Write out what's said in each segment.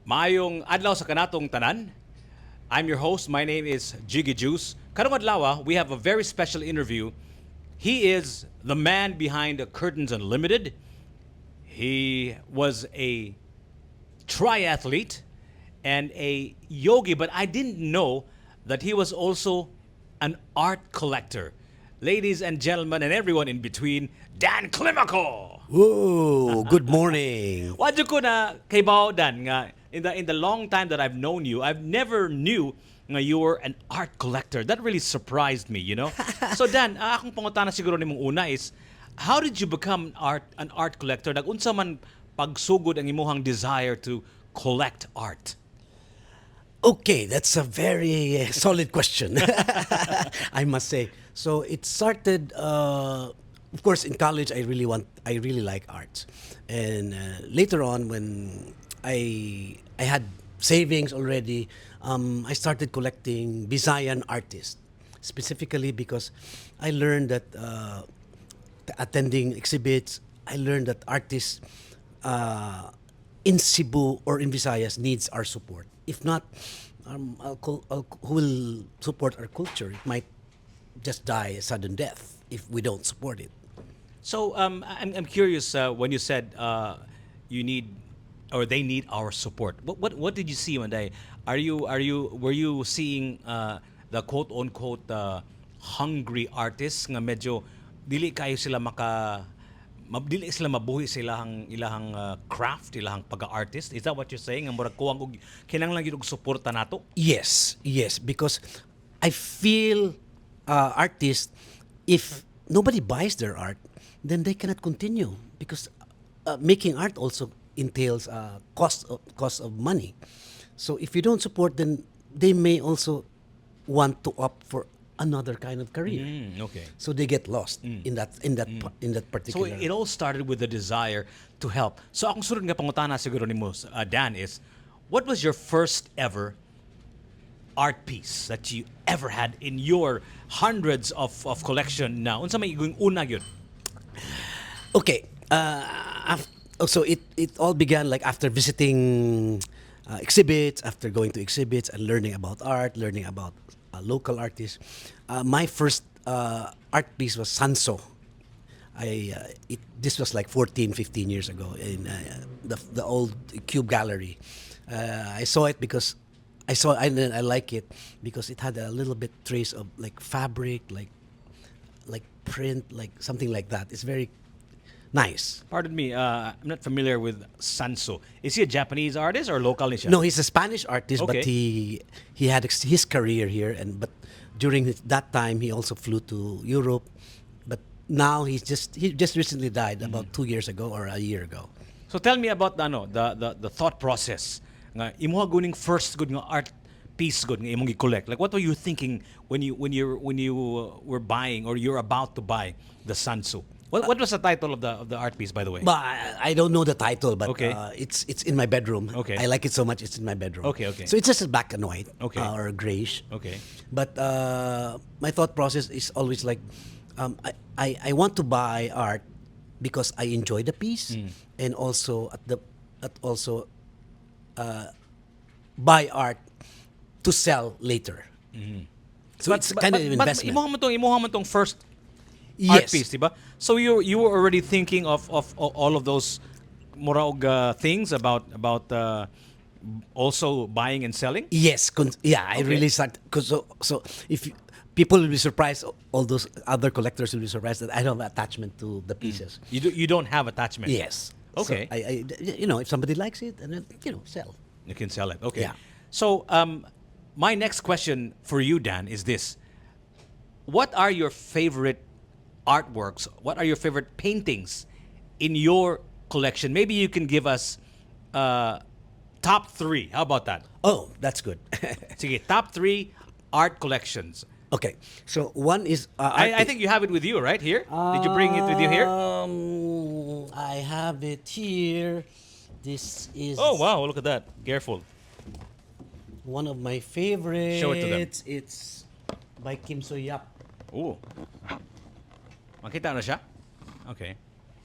Mayong adlaw sa kanatong tanan. I'm your host. My name is Jiggy Juice. Karong adlaw, we have a very special interview. He is the man behind Curtains Unlimited. He was a triathlete and a yogi, but I didn't know that he was also an art collector. Ladies and gentlemen, and everyone in between, Dan Climaco. Whoa, good morning. Wadyo ko na kay Dan nga in the long time that I've known you, I've never knew nga you were an art collector. That really surprised me, you know. So Dan, akong pangutana siguro nimong una is how did you become an art collector? Nagunsa man pagsugod ang imuhang desire to collect art? Okay, that's a very solid question. I must say. So it started, of course, in college. I really like arts, and later on, when I had savings already, I started collecting Visayan artists, specifically because I learned that attending exhibits, I learned that artists in Cebu or in Visayas needs our support. If not, who will support our culture? It might just die a sudden death if we don't support it. So I'm curious when you said you need or they need our support. What did you see one day? Were you seeing the quote unquote hungry artists nga medyo dili kayo sila dili sila mabuhi sa ilahang craft, ilahang pag-artist? Is that what you're saying? Ang murag kuwang og kinahanglan gyud og suporta nato? Yes, because I feel artists, if nobody buys their art, then they cannot continue because making art also entails cost of money. So if you don't support, then they may also want to opt for another kind of career. Okay. So they get lost in that So particular. it all started with the desire to help. So akong sunod nga pangutana siguro nimo Dan is, what was your first ever art piece that you ever had in your hundreds of collection now? Unsa may igong una gyud? Okay. So it all began like after visiting exhibits, after going to exhibits and learning about art, learning about local artists. My first art piece was Sanso. This was like 14, 15 years ago in the old Cube Gallery. I saw it because I like it because it had a little bit trace of like fabric, like print, like something like that. It's very nice. Pardon me, I'm not familiar with Sanso. Is he a Japanese artist or local ni siya? No, he's a Spanish artist, Okay. but he had his career here, but during that time he also flew to Europe. But now he just recently died about 2 years ago or a year ago. So tell me about the thought process. Nga imuha guning first good nga art piece good nga imong gi-collect. Like what were you thinking when you were buying or you're about to buy the Sanso? What was the title of the art piece, by the way? But I don't know the title, but Okay. it's in my bedroom. Okay. I like it so much. It's in my bedroom. Okay. So it's just a black and white, Okay. or grayish. Okay. But my thought process is always like, I want to buy art because I enjoy the piece, and also buy art to sell later. So it's kind of an investment. Imuha man tong first art Yes. piece, diba? So you were already thinking of all of those muraog things about also buying and selling? Yes, I Okay. really start because so if people will be surprised, all those other collectors will be surprised that I don't have attachment to the pieces. You don't have attachment. Yes. Okay. So I if somebody likes it, and then sell. You can sell it. Okay. Yeah. So my next question for you, Dan, is this: what are your favorite artworks? What are your favorite paintings in your collection? Maybe you can give us top 3. How about that? Oh, that's good. Sige, top 3 art collections. Okay, so one is I think you have it with you, right? Here? Did you bring it with you here? I have it here. This is Oh, wow. Look at that. Careful. one of my favorites. Show it to them. It's by Kim So Yap. Ooh. Makita na siya? Okay.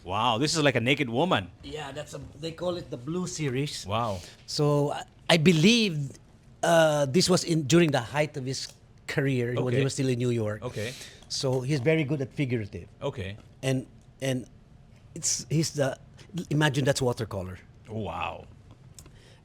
Wow, this is like a naked woman. Yeah, they call it the Blue Series. Wow. So I believe this was during the height of his career when he Okay. was still in New York. Okay. So he's very good at figurative, Okay. and he's the imagine that's watercolor, Wow.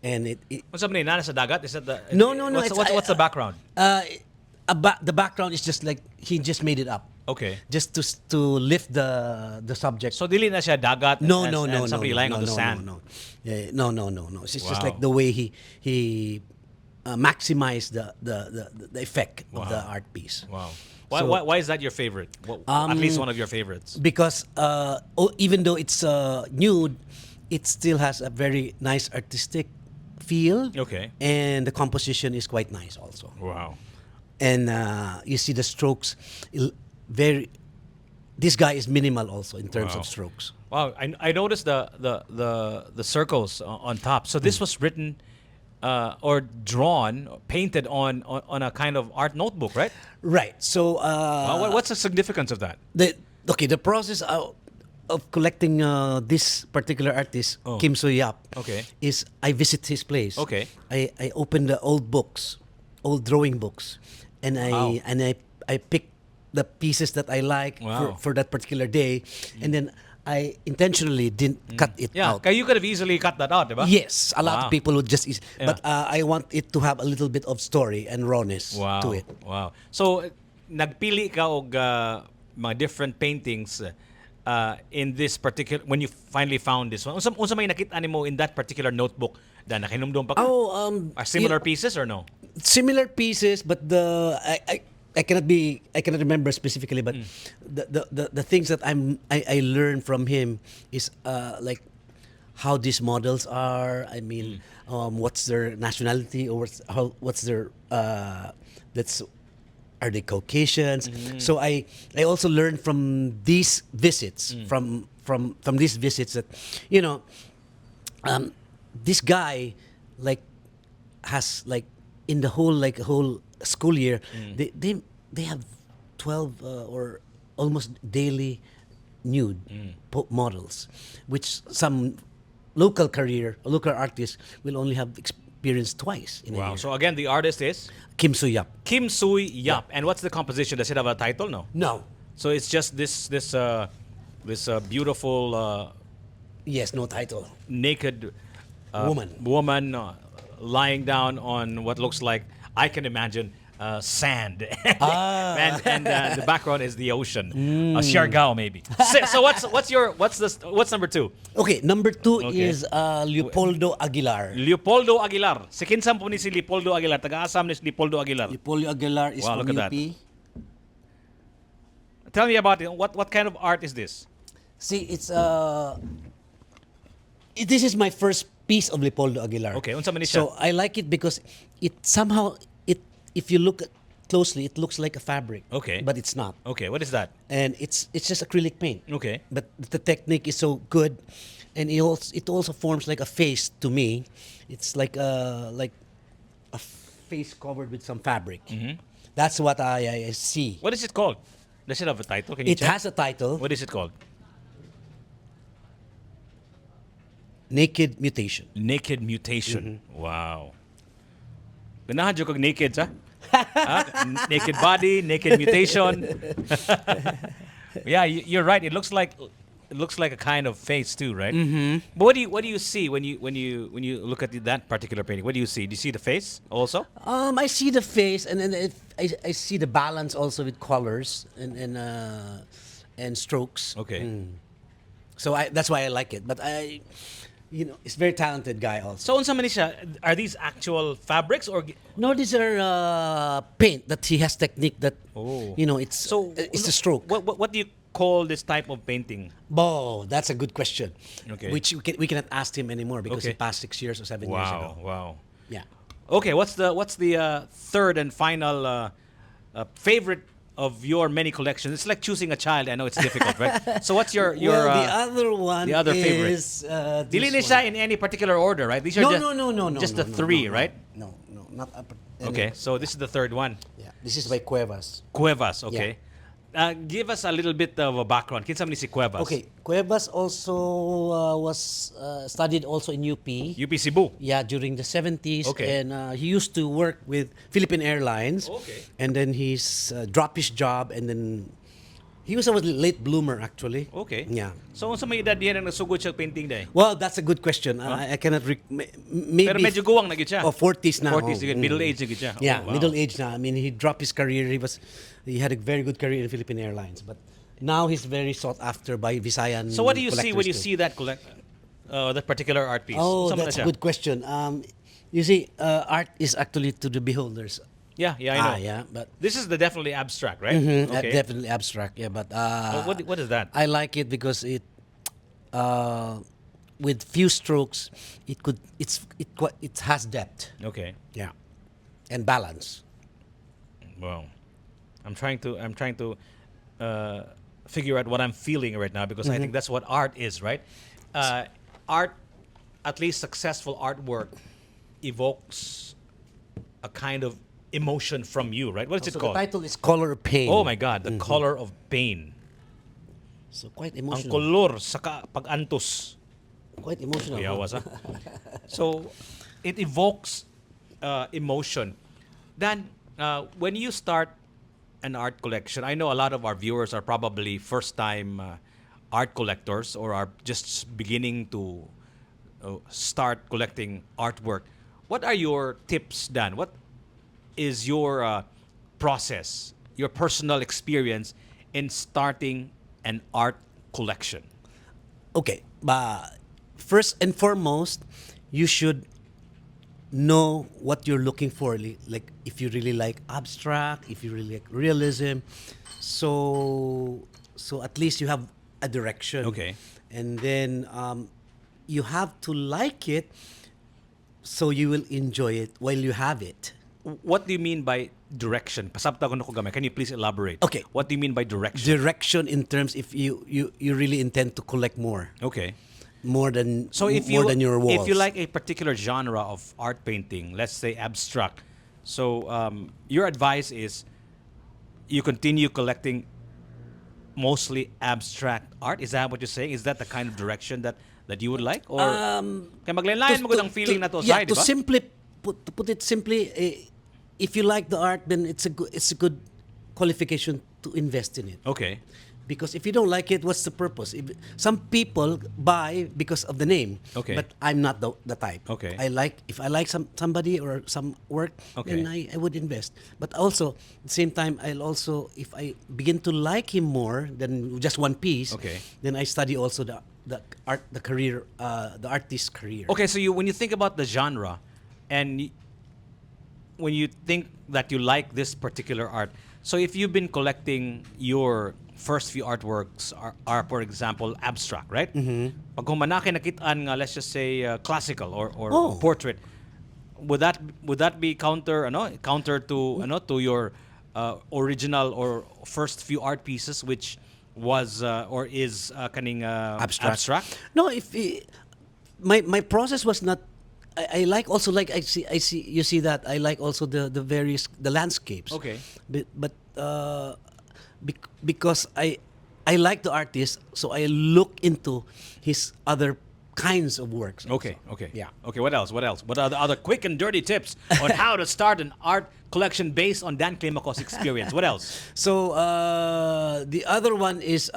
and it What's happening? Nana sa dagat? Is that the No, no, no, What's, it's- what's the background? the background is just like he just made it up, Okay. just to lift the subject. So dili na siya dagat No, and, no, and no, somebody no, lying no, on the no, sand. No, no. Yeah, no, no, no, no. It's just Wow. like the way he maximized the effect of the Wow. art piece. Wow. Why, So- why is that your favorite? At least one of your favorites. Because even though it's nude, it still has a very nice artistic feel. Okay. And the composition is quite nice also. Wow. And you see the strokes, very. This guy is minimal also in terms Wow. of strokes. Wow. I noticed the circles on top. So this was written or drawn, painted on a kind of art notebook, right? Right. So What's the significance of that? the process of collecting this particular artist, Oh. Kim Soo Yap, Okay. is I visit his place. Okay. I open the old books, old drawing books, and Wow. I pick the pieces that I like Wow. for that particular day, and then I intentionally didn't cut it Yeah, out. kaya you could have easily cut that out, diba? Yes, a lot Wow. of people would just, Yeah. but I want it to have a little bit of story and rawness Wow. to it. Wow. So nagpili ka og mga different paintings in this particular when you finally found this one. Unsa may nakita nimo in that particular notebook da nakinumdum pa ka? Are similar pieces or no? Similar pieces, but I cannot remember specifically, but the things that I learned from him is like how these models are. I mean, what's their nationality, or what's their that's are they Caucasians? So I also learned from these visits, from these visits, that this guy like has like in the whole school year they have 12 or almost daily nude models, which some local artists will only have experienced twice in a Wow. year. So again, the artist is Kim Soo Yap. Kim Soo Yap. And what's the composition? Does it have a title? No. No. So it's just this beautiful Yes, no title. naked Woman. lying down on what looks like, I can imagine, sand. and the background is the ocean. Siargao maybe. So what's number two? Okay, number 2 Okay. is Leopoldo Aguilar. Leopoldo Aguilar. Si kinsan po ni si Leopoldo Aguilar. Taga-Asam ni si Leopoldo Aguilar. Leopoldo Aguilar is Wow, from look at UP. that. Tell me about it. What kind of art is this? See, this is my first piece of Leopoldo Aguilar. Okay, unsa man ni siya? So I like it because it somehow if you look closely, it looks like a fabric. Okay. But it's not. Okay, what is that? And it's just acrylic paint. Okay. But the technique is so good, and it also forms like a face to me. It's like a face covered with some fabric. That's what I see. What is it called? Does it have a title? Can you It check? has a title, What is it called? Naked Mutation. Naked Mutation. Wow. Ganahan jud kog naked sa? Naked body, naked mutation. Yeah, you're right. It looks like a kind of face too, right? But what do you see when you look at that particular painting? What do you see? Do you see the face also? I see the face, and then I see the balance also with colors and strokes. Okay. So that's why I like it. But it's very talented guy also. So unsa man ni siya? Are these actual fabrics or No, these are paint that he has technique that Oh. it's a stroke. What do you call this type of painting? Oh, that's a good question. Okay. Which we cannot ask him anymore because he Okay. passed 6 years or 7 years ago. Wow. Yeah. Okay, what's the third and final favorite of your many collections? It's like choosing a child. I know it's difficult, right? So what's your Well, the other one the other favorite? is this Dili ni one. siya in any particular order, right? These are No. just no, the three, no, right? No, not Okay, so this is the third one. Yeah, this is by Cuevas. Cuevas, okay. Give us a little bit of a background. Kinsa man ni si Cuevas? Okay, Cuevas also was studied also in UP. UP Cebu. Yeah, during the 70s. Okay. And he used to work with Philippine Airlines. Okay. And then he's dropped his job, and then he was a late bloomer actually. Okay. Yeah. So unsa may edad diyan ang nasugod siya painting day? Well, that's a good question. I cannot maybe Pero medyo guwang na gid siya. 40s na. 40s na gid, middle age na gid siya. Yeah, Oh, wow. middle age na. I mean, he dropped his career. He had a very good career in Philippine Airlines, but now he's very sought after by Visayan. So what do you see when you collectors too. see that that particular art piece? Oh, Unsa man na that's a siya? good question. You see, art is actually to the beholders. Yeah, I know. Yeah, but This is the definitely abstract, right? Okay. definitely abstract. Yeah, but What is that? I like it because with few strokes, it has depth. Okay. Yeah, and balance. Well, I'm trying to figure out what I'm feeling right now because I think that's what art is, right? Art, at least successful artwork, evokes a kind of emotion from you, right? What is it So called? the title is Color of Pain. Oh my God, the color of pain. So quite Ang emotional. kolor sa pag-antos. Quite emotional. Yeah, huh? was So it evokes emotion. Dan, when you start an art collection, I know a lot of our viewers are probably first-time art collectors or are just beginning to start collecting artwork. What are your tips, Dan? What is your process, your personal experience in starting an art collection? Okay, first and foremost, you should know what you're looking for. Like if you really like abstract, if you really like realism, so at least you have a direction. Okay. And then you have to like it, so you will enjoy it while you have it. What do you mean by direction? Pasabta ko na ko gamay. Can you please elaborate? Okay. What do you mean by direction? Direction in terms if you really intend to collect more. Okay. More than So if more you than your walls. if you like a particular genre of art painting, let's say abstract, so your advice is you continue collecting mostly abstract art. Is that what you're saying? Is that the kind of direction that you would like? Or kaya maglain-lain mo gud ang feeling na to yeah, side, to diba? simply put it simply, if you like the art, then it's a good qualification to invest in it. Okay. Because if you don't like it, what's the purpose? Some people buy because of the name. Okay. But I'm not the type. Okay. If I like somebody or some work, Okay. then I would invest. But also at the same time, I'll also, if I begin to like him more than just one piece, Okay. then I study also the career, the artist's career. Okay, so when you think about the genre and when you think that you like this particular art, so if you've been collecting your first few artworks are for example abstract, right? Pag humanaki nakitaan nga, let's just say classical or Oh. portrait, would that be counter to your original or first few art pieces, which was or is kaning abstract? No, my process was not. I like also like I see you see that I like also the various landscapes. Okay. But because I like the artist, so I look into his other kinds of works. Okay. Yeah. Okay. What else? What are the other quick and dirty tips on how to start an art collection based on Dan Climaco's experience? What else? So the other one is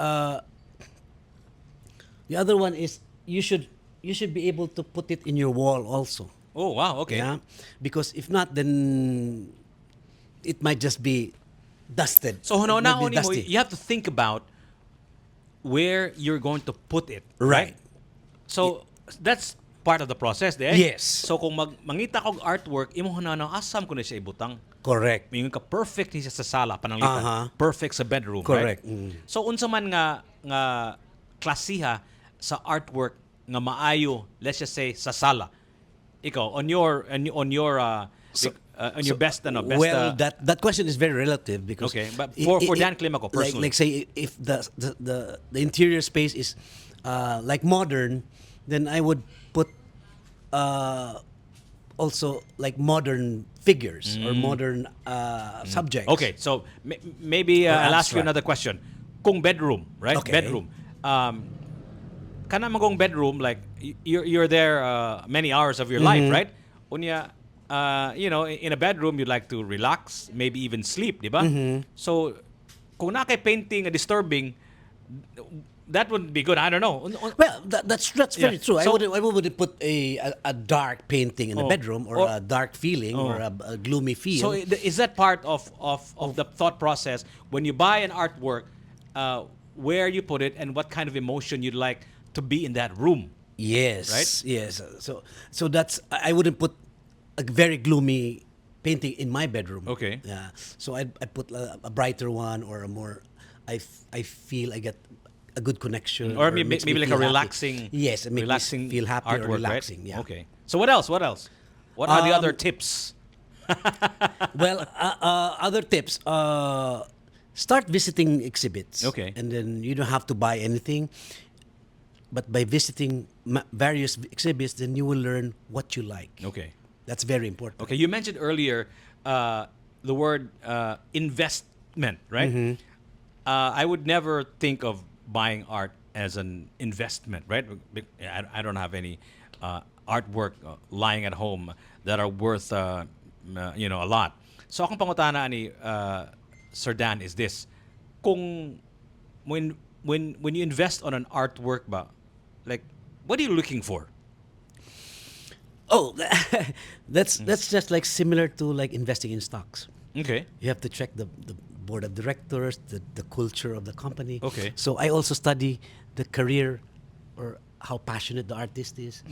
you should be able to put it in your wall also. Oh wow. Okay. Yeah, because if not, then it might just be dusted. So It might be hunahuna mo, dusty. you have to think about where you're going to put it. Right. So that's part of the process, eh? Yes. So kung mangita kog artwork, imo hunana asam ko na siya ibutang. Correct. Mingon ka perfect ni siya sa sala pananglitan. Aha. Perfect sa bedroom, Correct. right? So unsa man nga klasiha sa artwork nga maayo, let's just say sa sala. Ikaw on your best best Well, that question is very relative because Okay, but for Dan Climaco personally. like say if the interior space is like modern, then I would put also like modern figures or modern subjects. Okay, so maybe Or I'll ask you abstract. another question. Kung bedroom, right? Okay. Bedroom. Kana magong bedroom, like you're there many hours of your life, right? Unya, in a bedroom you like to relax, maybe even sleep, di ba? So kung na kay painting a disturbing, that wouldn't be good. I don't know. Well, that's very Yeah. true. So- I wouldn't put a dark painting in a Oh. bedroom or a dark feeling or a gloomy feel. So is that part of the thought process when you buy an artwork, where you put it and what kind of emotion you'd like to be in that room? Yes, Right? yes. So that's I wouldn't put a very gloomy painting in my bedroom. Okay. Yeah. So I put a brighter one or a more I feel I get a good connection Or it makes me maybe like a feel happy. relaxing, Yes, it makes relaxing me feel happy artwork, or relaxing. right? Yeah. Okay. So what else? What else? What are the other Um, tips? Well, other tips. Start visiting exhibits. Okay. And then you don't have to buy anything. But by visiting various exhibits, then you will learn what you like. Okay. That's very important. Okay. You mentioned earlier the word investment, right? I would never think of buying art as an investment, right? I don't have any artwork lying at home that are worth a lot. So akong pangutana ni Sir Dan is this: kung when you invest on an artwork ba, like what are you looking for? Oh, that's just like similar to like investing in stocks. Okay. You have to check the board of directors, the culture of the company. Okay. So I also study the career or how passionate the artist is.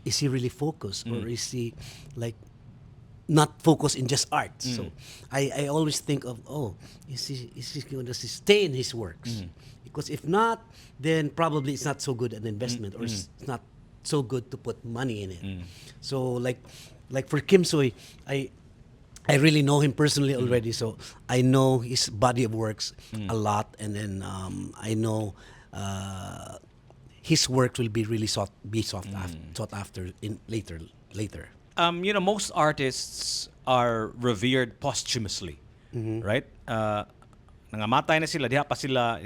Is he really focused or is he like not focused in just art? So I always think of, is he going to stay in his works? Because if not, then probably it's not so good an investment or it's not so good to put money in it. So like for Kim Soy, I really know him personally already, so I know his body of works a lot, and then I know his work will be really sought after in later. Most artists are revered posthumously, right? Nangamatay na sila, diha pa sila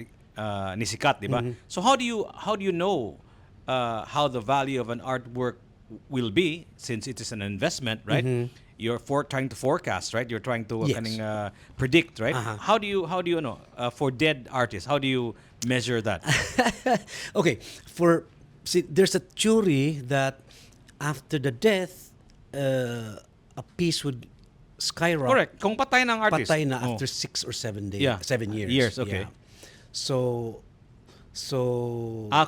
nisikat, di ba? So how do you know how the value of an artwork will be, since it is an investment, right? You're trying to forecast, right? You're trying to Yes. predict, right? Uh-huh. How do you know for dead artists? How do you measure that? Okay, there's a theory that after the death, a piece would skyrocket. Correct. Kung patay ng artist. Patay na Oh. after 6 or 7 days. Yeah. 7 years. Years, okay. Yeah. So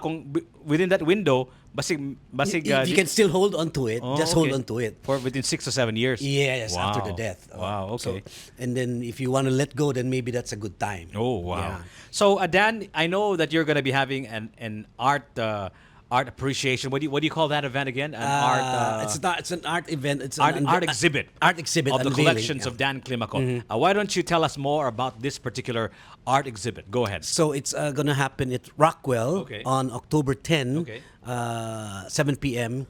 Kung within that window, basig you can still hold on to it. Just hold on to it. for within 6 to 7 years. Yes, Wow. after the death. Wow. Okay. And then if you want to let go, then maybe that's a good time. Oh wow! Yeah. So Dan, I know that you're going to be having an art appreciation. What do you call that event again? It's an art event. It's art, an art exhibit. Art exhibit of the unveiling, collections yeah. of Dan Climaco. Why don't you tell us more about this particular art exhibit? Go ahead. So it's going to happen at Rockwell Okay. on October 10, Okay. 7 p.m.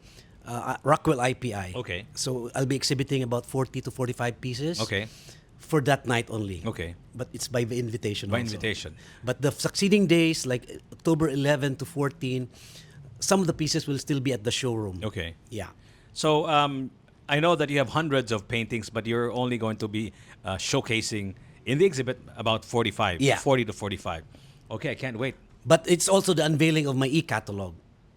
Rockwell IPI. Okay. So I'll be exhibiting about 40 to 45 pieces. Okay. For that night only. Okay. But it's by invitation. By also. invitation. But the succeeding days, like October 11 to 14, some of the pieces will still be at the showroom. Okay. Yeah. So I know that you have hundreds of paintings, but you're only going to be showcasing in the exhibit about 45, Yeah. 40 to 45. Okay, I can't wait. But it's also the unveiling of my e-catalog.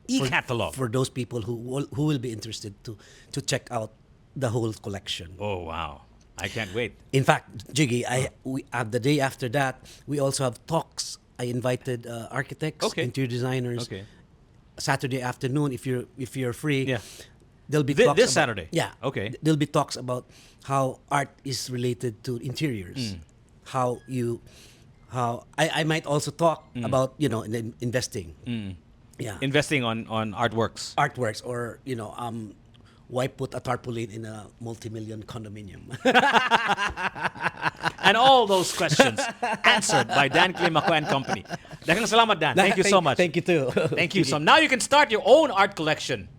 E-catalog. For those people who will be interested to check out the whole collection. Oh wow, I can't wait. In fact, Jiggy, the day after that, we also have talks. I invited architects, Okay. interior designers. Okay. Saturday afternoon, if you're free, Yeah. there'll be This talks about, Saturday? Yeah. Okay. There'll be talks about how art is related to interiors. How I might also talk about investing. Yeah. Investing on artworks. Artworks or why put a tarpaulin in a multi-million condominium? And all those questions answered by Dan Climaco and Company. Daghang salamat, Dan. Thank you so much. Thank you too. Thank you. So now you can start your own art collection.